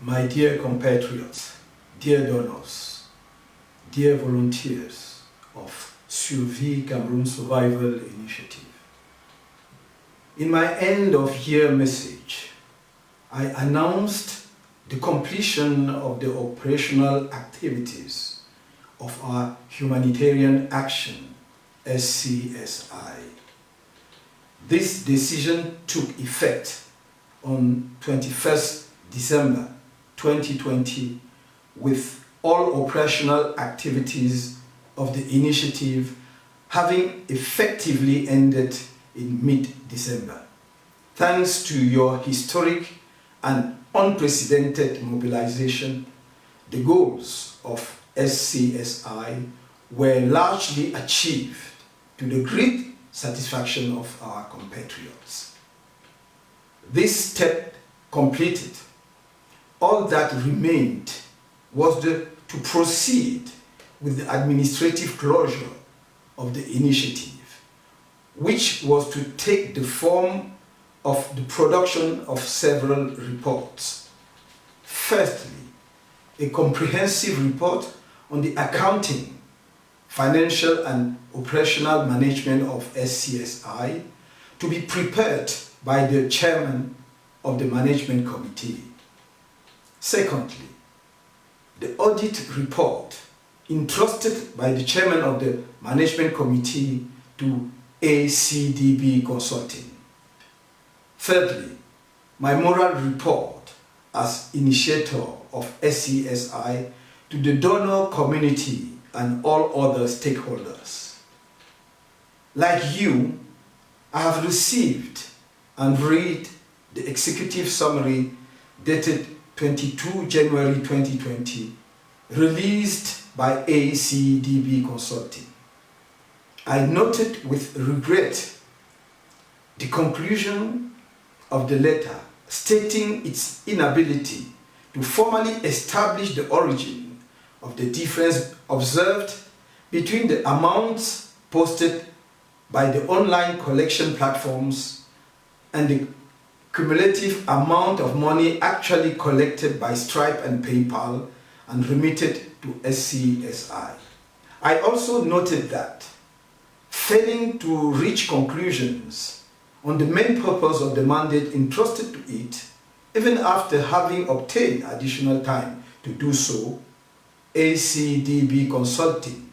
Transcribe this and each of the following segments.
My dear compatriots, dear donors, dear volunteers of Cameroon Survival Initiative, in my end-of-year message, I announced the completion of the operational activities of our Humanitarian Action, SCSI. This decision took effect on 21st December 2020 with all operational activities of the initiative having effectively ended in mid-December. Thanks to your historic and unprecedented mobilization, the goals of SCSI were largely achieved to the great satisfaction of our compatriots. This step completed, all that remained was to proceed with the administrative closure of the initiative, which was to take the form of the production of several reports. Firstly, a comprehensive report on the accounting, financial and operational management of SCSI to be prepared by the chairman of the management committee. Secondly, the audit report entrusted by the chairman of the management committee to ACDB Consulting. Thirdly, my moral report as initiator of SCSI to the donor community and all other stakeholders. Like you, I have received and read the executive summary dated 22 January 2020, released by ACDB Consulting. I noted with regret the conclusion of the letter stating its inability to formally establish the origin of the difference observed between the amounts posted by the online collection platforms and the cumulative amount of money actually collected by Stripe and PayPal and remitted to SCSI. I also noted that, failing to reach conclusions on the main purpose of the mandate entrusted to it, even after having obtained additional time to do so, ACDB Consulting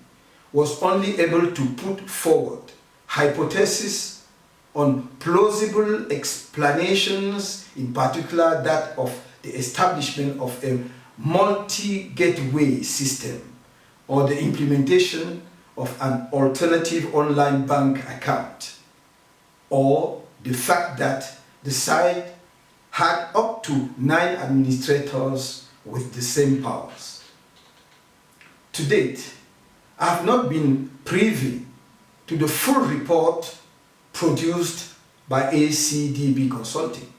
was only able to put forward hypotheses on plausible explanations, in particular that of the establishment of a multi-gateway system or the implementation of an alternative online bank account, or the fact that the site had up to 9 administrators with the same powers. To date, I have not been privy to the full report produced by ACDB Consulting.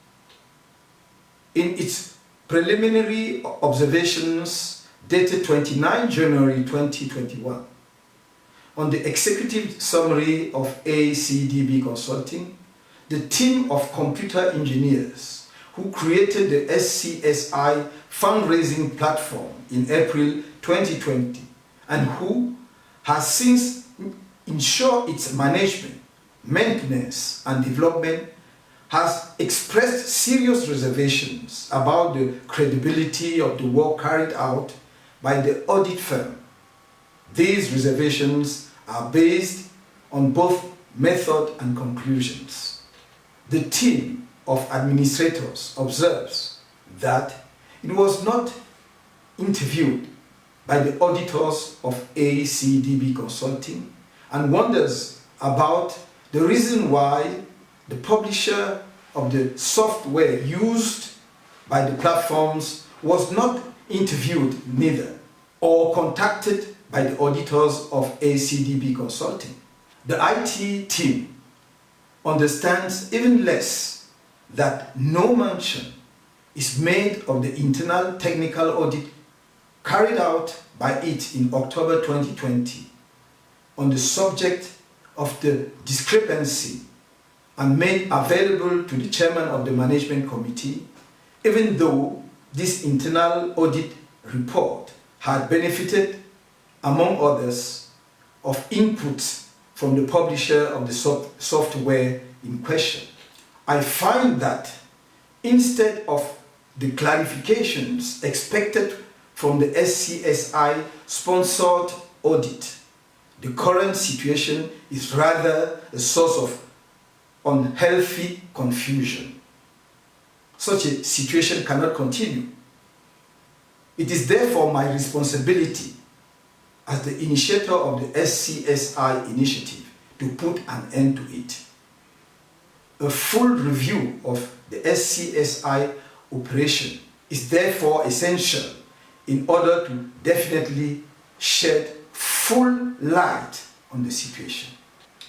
In its preliminary observations dated 29 January 2021, on the executive summary of ACDB Consulting, the team of computer engineers who created the SCSI fundraising platform in April 2020 and who has since ensured its management, maintenance and development, has expressed serious reservations about the credibility of the work carried out by the audit firm. These reservations are based on both method and conclusions. The team of administrators observes that it was not interviewed by the auditors of ACDB Consulting and wonders about the reason why the publisher of the software used by the platforms was not interviewed neither or contacted by the auditors of ACDB Consulting. The IT team understands even less that no mention is made of the internal technical audit carried out by it in October 2020 on the subject of the discrepancy and made available to the chairman of the management committee, even though this internal audit report had benefited, among others, of inputs from the publisher of the software in question. I find that instead of the clarifications expected from the SCSI sponsored audit, the current situation is rather a source of unhealthy confusion. Such a situation cannot continue. It is therefore my responsibility as the initiator of the SCSI initiative to put an end to it. A full review of the SCSI operation is therefore essential in order to definitely shed full light on the situation.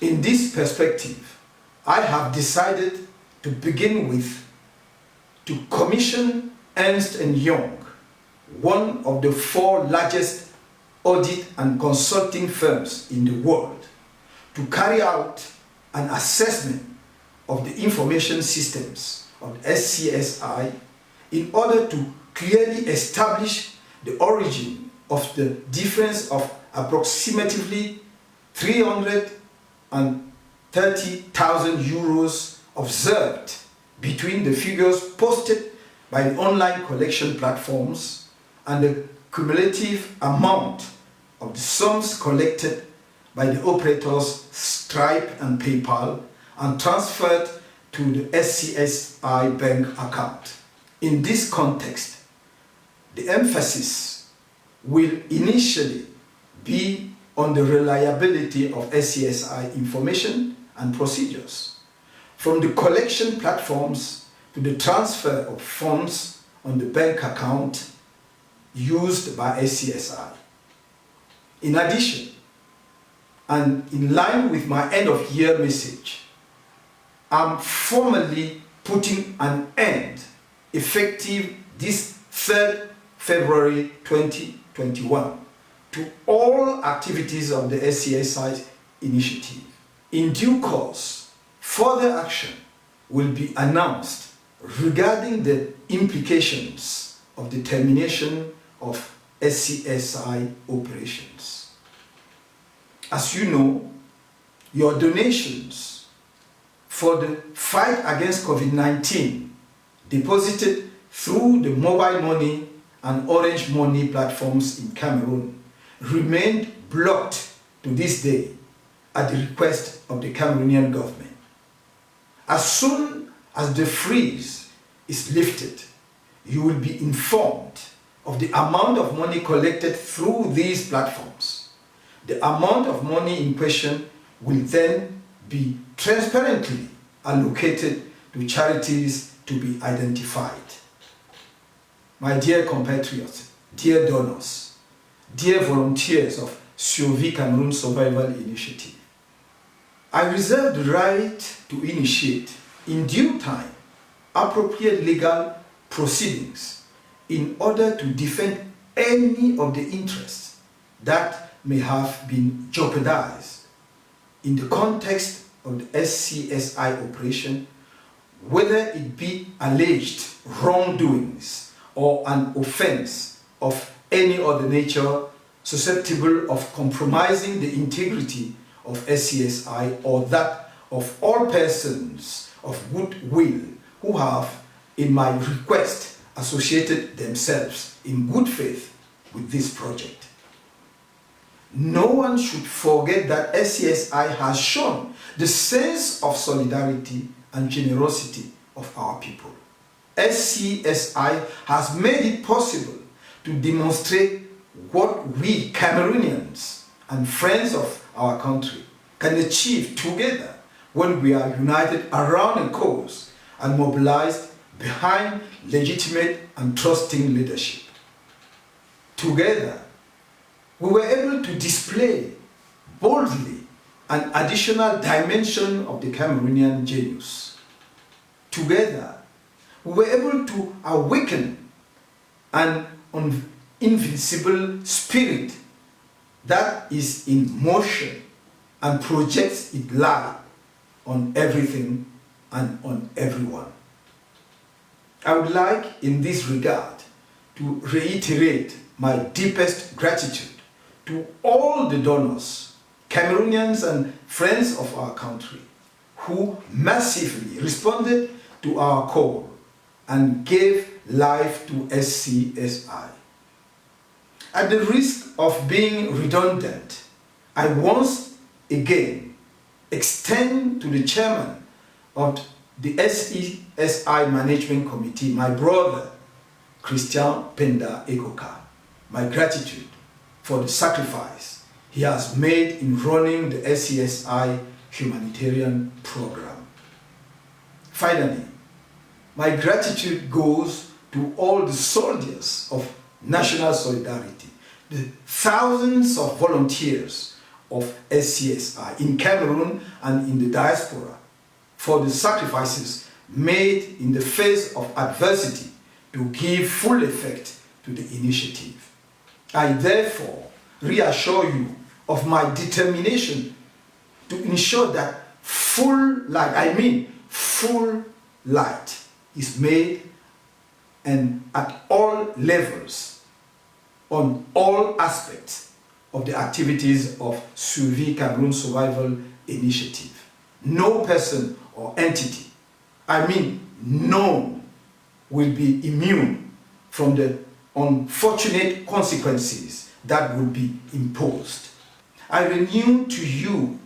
In this perspective, I have decided to begin with to commission Ernst Young, one of the 4 largest audit and consulting firms in the world, to carry out an assessment of the information systems of the SCSI in order to clearly establish the origin of the difference of approximately 330,000 euros observed between the figures posted by the online collection platforms and the cumulative amount of the sums collected by the operators Stripe and PayPal and transferred to the SCSI bank account. In this context, the emphasis will initially be on the reliability of SCSI information and procedures, from the collection platforms to the transfer of funds on the bank account used by SCSI. In addition, and in line with my end-of-year message, I'm formally putting an end, effective this 3rd February 2021, to all activities of the SCSI initiative. In due course, further action will be announced regarding the implications of the termination of SCSI operations. As you know, your donations for the fight against COVID-19 deposited through the mobile money and Orange Money platforms in Cameroon remained blocked to this day at the request of the Cameroonian government. As soon as the freeze is lifted, you will be informed of the amount of money collected through these platforms. The amount of money in question will then be transparently allocated to charities to be identified. My dear compatriots, dear donors, dear volunteers of Cameroon Survival Initiative, I reserve the right to initiate, in due time, appropriate legal proceedings in order to defend any of the interests that may have been jeopardized in the context of the SCSI operation, whether it be alleged wrongdoings or an offense of any other nature susceptible of compromising the integrity of SCSI or that of all persons of good will who have, in my request, associated themselves in good faith with this project. No one should forget that SCSI has shown the sense of solidarity and generosity of our people. SCSI has made it possible to demonstrate what we Cameroonians and friends of our country can achieve together when we are united around a cause and mobilized behind legitimate and trusting leadership. Together, we were able to display boldly an additional dimension of the Cameroonian genius. Together, we were able to awaken an invincible spirit that is in motion and projects its light on everything and on everyone. I would like, in this regard, to reiterate my deepest gratitude to all the donors, Cameroonians and friends of our country, who massively responded to our call and gave life to SCSI. At the risk of being redundant, I once again extend to the chairman of the SCSI Management Committee, my brother, Christian Penda Ekoka, my gratitude for the sacrifice he has made in running the SCSI humanitarian program. Finally, my gratitude goes to all the soldiers of national solidarity, the thousands of volunteers of SCSI in Cameroon and in the diaspora, for the sacrifices made in the face of adversity to give full effect to the initiative. I therefore reassure you of my determination to ensure that full light is made and at all levels on all aspects of the activities of Cameroon Survival Initiative. No person or entity, none, will be immune from the unfortunate consequences that will be imposed. I renew to you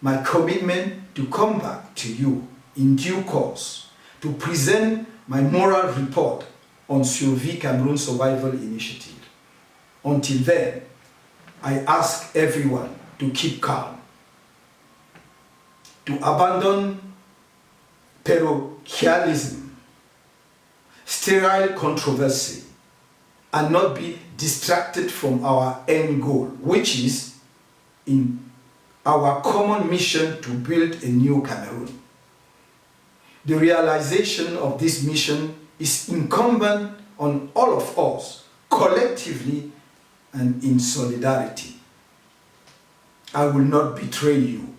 my commitment to come back to you in due course to present my moral report on Cameroon Survival Initiative. Until then, I ask everyone to keep calm, to abandon parochialism, sterile controversy, and not be distracted from our end goal, which is in our common mission to build a new Cameroon. The realization of this mission is incumbent on all of us, collectively and in solidarity. I will not betray you